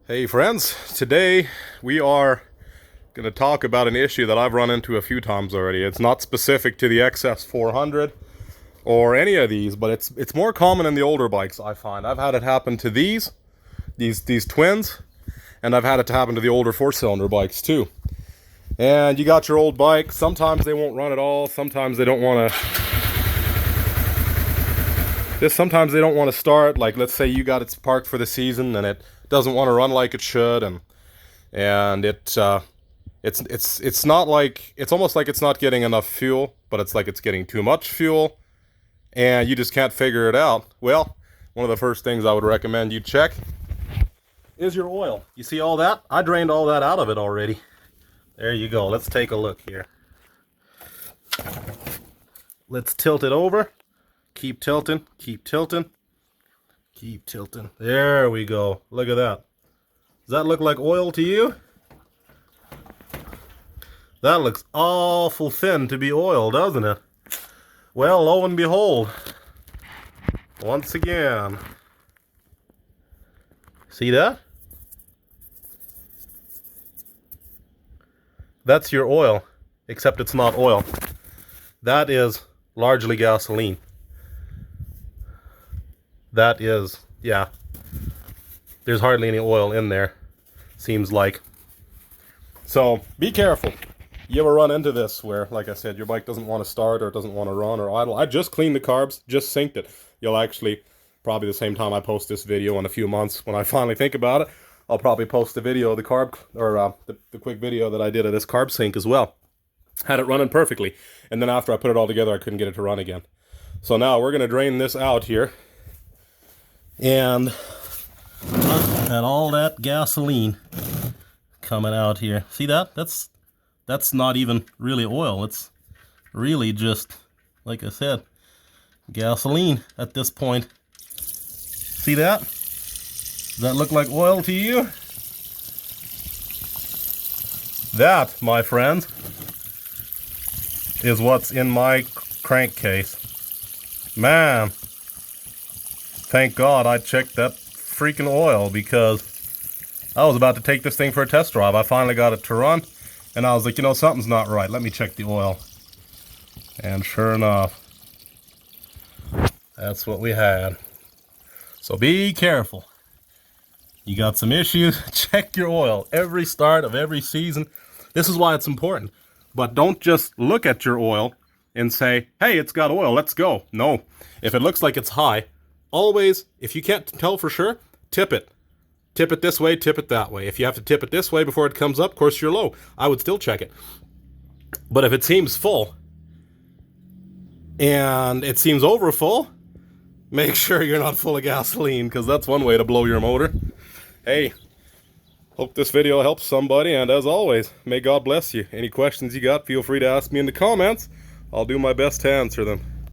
Hey friends, today we are going to talk about an issue that I've run into a few times already. It's not specific to the XS400 or any of these, but it's more common in the older bikes, I find. I've had it happen to these twins, and I've had it to happen to the older four-cylinder bikes too. And you got your old bike, sometimes they won't run at all, sometimes they don't want to start. Like, let's say you got it parked for the season and it doesn't want to run like it should, and it's not like, it's almost like it's not getting enough fuel, but it's like it's getting too much fuel, and you just can't figure it out. Well, one of the first things I would recommend you check is your oil. You see all that? I drained all that out of it already. There you go. Let's take a look here. Let's tilt it over. Keep tilting, keep tilting, keep tilting. There we go. Look at that. Does that look like oil to you? That looks awful thin to be oil, doesn't it? Well, lo and behold, once again. See that? That's your oil, except it's not oil. That is largely gasoline. That is, yeah, there's hardly any oil in there, seems like. So be careful. You ever run into this where, like I said, your bike doesn't want to start or it doesn't want to run or idle? I just cleaned the carbs, just synced it. You'll actually, probably the same time I post this video in a few months, when I finally think about it, I'll probably post the video of the carb, or the quick video that I did of this carb sync as well. Had it running perfectly, and then after I put it all together, I couldn't get it to run again. So now we're going to drain this out here. And all that gasoline coming out here. See that? That's not even really oil. It's really just, like I said, gasoline at this point. See that? Does that look like oil to you? That, my friends, is what's in my crankcase. Man. Thank God I checked that freaking oil, because I was about to take this thing for a test drive. I finally got it to run, and I was like, you know, something's not right. Let me check the oil. And sure enough, that's what we had. So be careful. You got some issues, check your oil every start of every season. This is why it's important. But don't just look at your oil and say, hey, it's got oil, let's go. No, if it looks like it's high, always, if you can't tell for sure, tip it. Tip it this way, tip it that way. If you have to tip it this way before it comes up, of course you're low. I would still check it. But if it seems full, and it seems over full, make sure you're not full of gasoline, because that's one way to blow your motor. Hey, hope this video helps somebody, and as always, may God bless you. Any questions you got, feel free to ask me in the comments. I'll do my best to answer them.